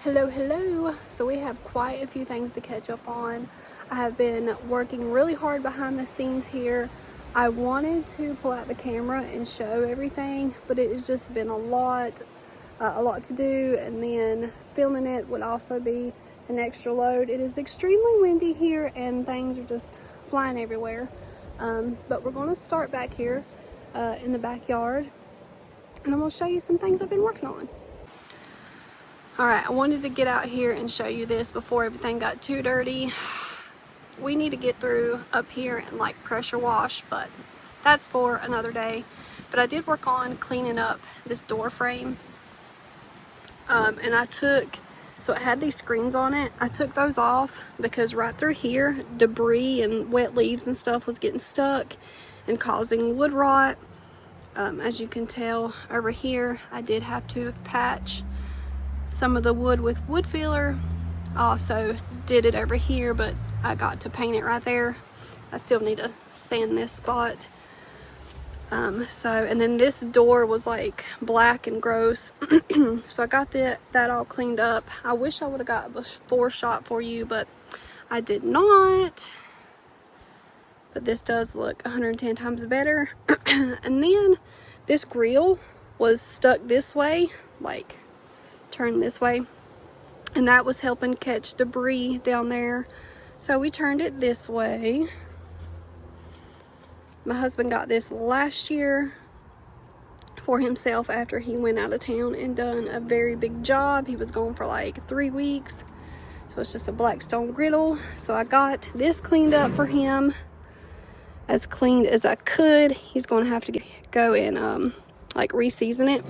Hello. So we have quite a few things to catch up on. I have been working really hard behind the scenes here. I wanted to pull out the camera and show everything, but it has just been a lot to do, and then filming it would also be an extra load. It is extremely windy here and things are just flying everywhere. But we're going to start back here in the backyard, and I'm going to show you some things I've been working on. Alright, I wanted to get out here and show you this before everything got too dirty. We need to get through up here and like pressure wash, but that's for another day. But I did work on cleaning up this door frame. And so it had these screens on it. I took those off because right through here, debris and wet leaves and stuff was getting stuck and causing wood rot. As you can tell over here, I did have to patch some of the wood with wood filler. I also did it over here, but I got to paint it right there. I still need to sand this spot. And then this door was like black and gross. So I got that all cleaned up. I wish I would have got a before shot for you, but I did not. But this does look 110 times better. And then this grill was stuck this way, like turn this way, and that was helping catch debris down there, so we turned it this way. My husband got this last year for himself after he went out of town and done a very big job. He was gone for like 3 weeks, so it's just a black stone griddle. So I got this cleaned up for him, as clean as I could. He's going to have to go and like re-season it.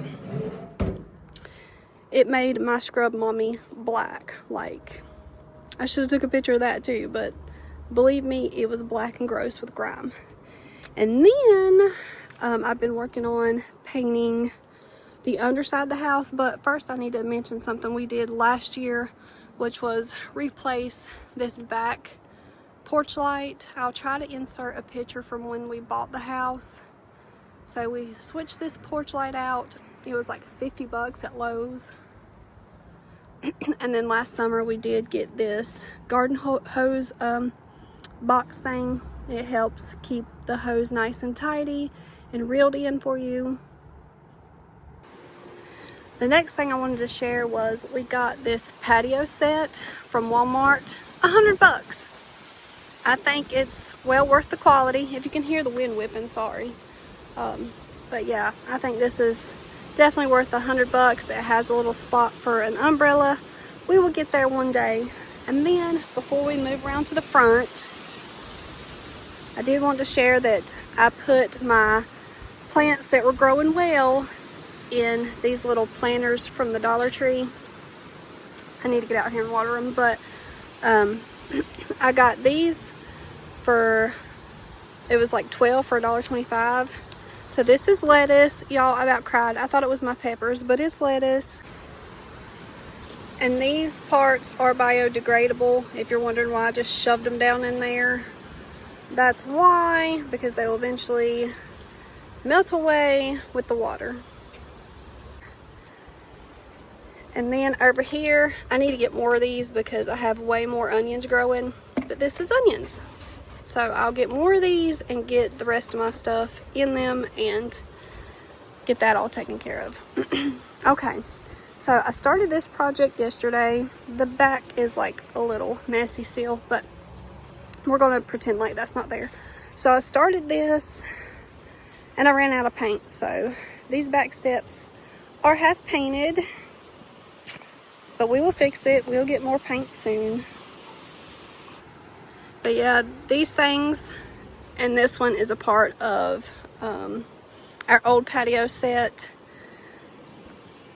It made my scrub mommy black. Like, I should have took a picture of that too, but believe me, it was black and gross with grime. And then I've been working on painting the underside of the house, but first I need to mention something we did last year, which was replace this back porch light. I'll try to insert a picture from when we bought the house. So we switched this porch light out. It was like 50 bucks at Lowe's. And then last summer we did get this garden hose box thing. It helps keep the hose nice and tidy and reeled in for you. The next thing I wanted to share was we got this patio set from Walmart, 100 bucks. I think it's well worth the quality. If you can hear the wind whipping, sorry. But yeah, I think this is definitely worth 100 bucks. It has a little spot for an umbrella. We will get there one day. And then before we move around to the front, I did want to share that I put my plants that were growing well in these little planters from the Dollar Tree. I need to get out here and water them, but I got these for, it was like 12 for $1.25. So this is lettuce. Y'all, I about cried. I thought it was my peppers, but it's lettuce. And these parts are biodegradable. If you're wondering why I just shoved them down in there, that's why, because they will eventually melt away with the water. And then over here, I need to get more of these because I have way more onions growing, but this is onions. So I'll get more of these and get the rest of my stuff in them and get that all taken care of. Okay, so I started this project yesterday. The back is like a little messy still, but we're gonna pretend like that's not there. So I started this and I ran out of paint. So these back steps are half painted, but we will fix it. We'll get more paint soon. But yeah, these things and this one is a part of our old patio set.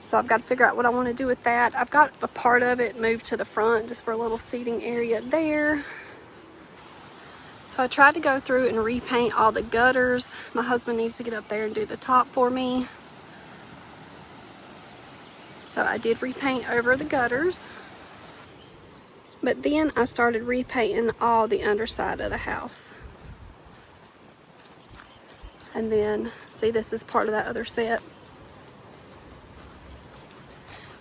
So I've got to figure out what I want to do with that. I've got a part of it moved to the front just for a little seating area there. So I tried to go through and repaint all the gutters. My husband needs to get up there and do the top for me. So I did repaint over the gutters. But then I started repainting all the underside of the house. And then, see, this is part of that other set.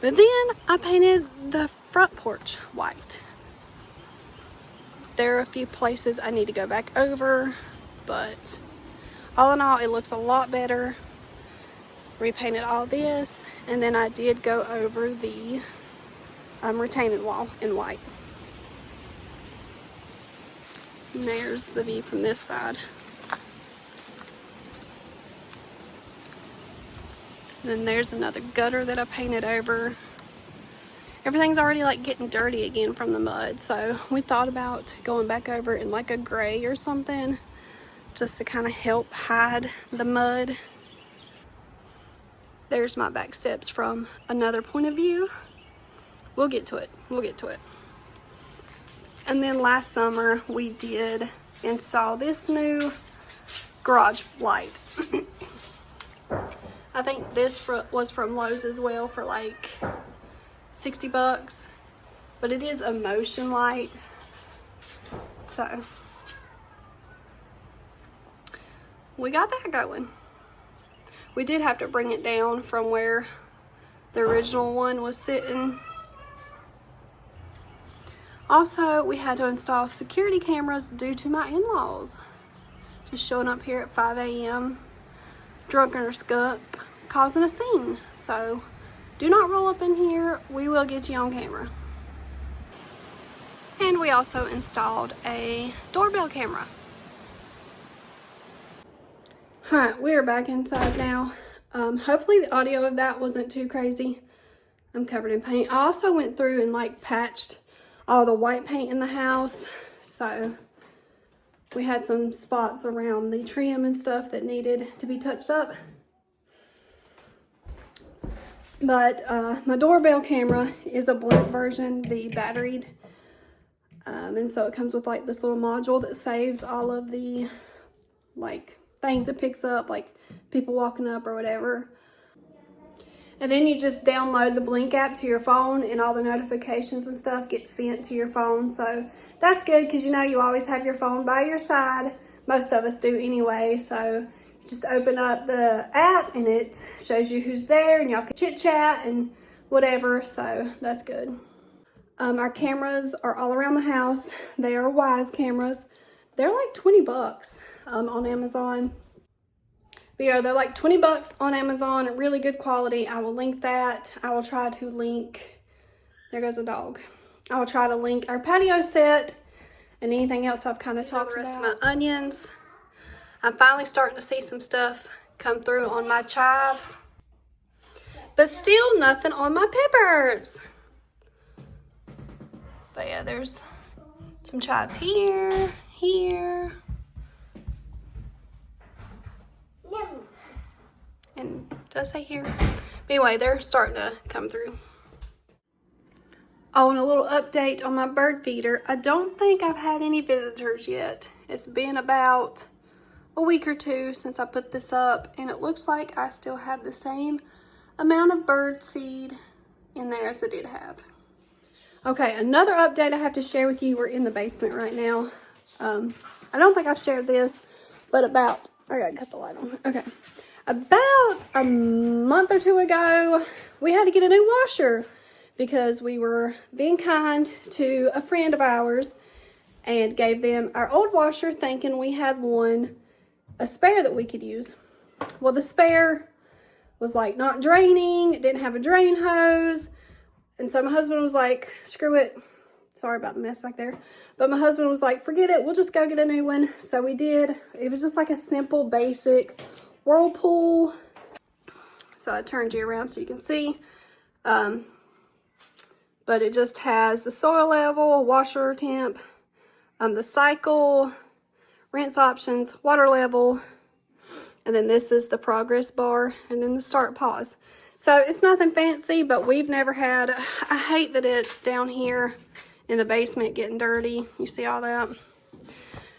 But then I painted the front porch white. There are a few places I need to go back over, but all in all, it looks a lot better. Repainted all this, and then I did go over the retaining wall in white. And there's the view from this side. And then there's another gutter that I painted over. Everything's already like getting dirty again from the mud, so we thought about going back over in like a gray or something just to kind of help hide the mud. There's my back steps from another point of view. We'll get to it. We'll get to it. And then last summer we did install this new garage light. I think this was from Lowe's as well for like 60 bucks. But it is a motion light. So we got that going. We did have to bring it down from where the original one was sitting. Also, we had to install security cameras due to my in-laws just showing up here at 5 a.m. drunken or skunk, causing a scene. So do not roll up in here. We will get you on camera. And we also installed a doorbell camera. Alright, we are back inside now. Hopefully the audio of that wasn't too crazy. I'm covered in paint. I also went through and like patched all the white paint in the house. So we had some spots around the trim and stuff that needed to be touched up. But my doorbell camera is a blunt version, the batteried. And so it comes with like this little module that saves all of the like things it picks up, like people walking up or whatever. And then you just download the Blink app to your phone and all the notifications and stuff get sent to your phone. So that's good because you know you always have your phone by your side. Most of us do anyway. So just open up the app and it shows you who's there and y'all can chit chat and whatever. So that's good. Our cameras are all around the house. They are Wise cameras. They're like 20 bucks on Amazon. But yeah, they're like 20 bucks on Amazon, really good quality. I will link that. I will try to link, there goes a dog. I will try to link our patio set and anything else I've kind of talked about. The rest of my onions. I'm finally starting to see some stuff come through on my chives. But still nothing on my peppers. But yeah, there's some chives here, here. And does it say here? But anyway, they're starting to come through. Oh, and a little update on my bird feeder. I don't think I've had any visitors yet. It's been about a week or two since I put this up, and it looks like I still have the same amount of bird seed in there as I did have. Okay, another update I have to share with you. We're in the basement right now. I don't think I've shared this, but about, I gotta cut the light on. Okay. About a month or two ago, we had to get a new washer because we were being kind to a friend of ours and gave them our old washer thinking we had one, a spare that we could use. Well, the spare was like not draining, it didn't have a drain hose. And so my husband was like, screw it. Sorry about the mess back there. But my husband was like, forget it, we'll just go get a new one. So we did. It was just like a simple, basic Whirlpool. So I turned you around so you can see. But it just has the soil level, washer temp, the cycle, rinse options, water level, and then this is the progress bar, and then the start pause. So it's nothing fancy, but we've never had, I hate that it's down here in the basement getting dirty. You see all that?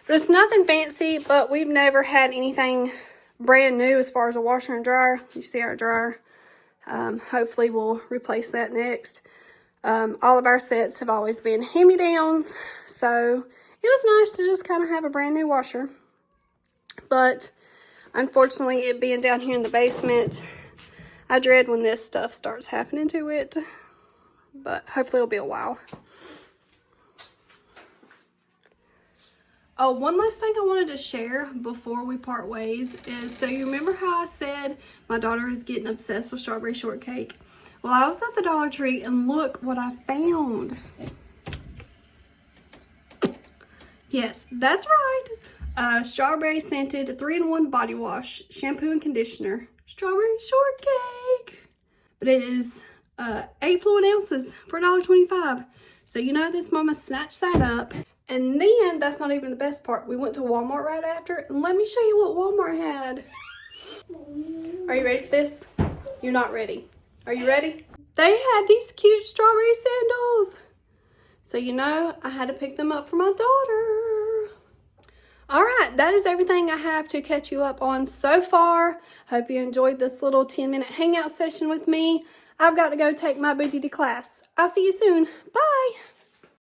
But it's nothing fancy, but we've never had anything brand new as far as a washer and dryer. You see our dryer. Hopefully we'll replace that next. All of our sets have always been hand-me-downs, so it was nice to just kind of have a brand new washer. But unfortunately, it being down here in the basement, I dread when this stuff starts happening to it, but hopefully it'll be a while. Oh, one last thing I wanted to share before we part ways is, so you remember how I said my daughter is getting obsessed with strawberry shortcake? Well, I was at the Dollar Tree and look what I found. Yes, that's right. Strawberry scented 3-in-1 body wash, shampoo and conditioner. Strawberry shortcake. But it is 8 fluid ounces for $1.25. So you know this mama snatched that up. And then, that's not even the best part. We went to Walmart right after, and let me show you what Walmart had. Are you ready for this? You're not ready. Are you ready? They had these cute strawberry sandals. So you know, I had to pick them up for my daughter. All right, that is everything I have to catch you up on so far. Hope you enjoyed this little 10-minute hangout session with me. I've got to go take my booty to class. I'll see you soon. Bye.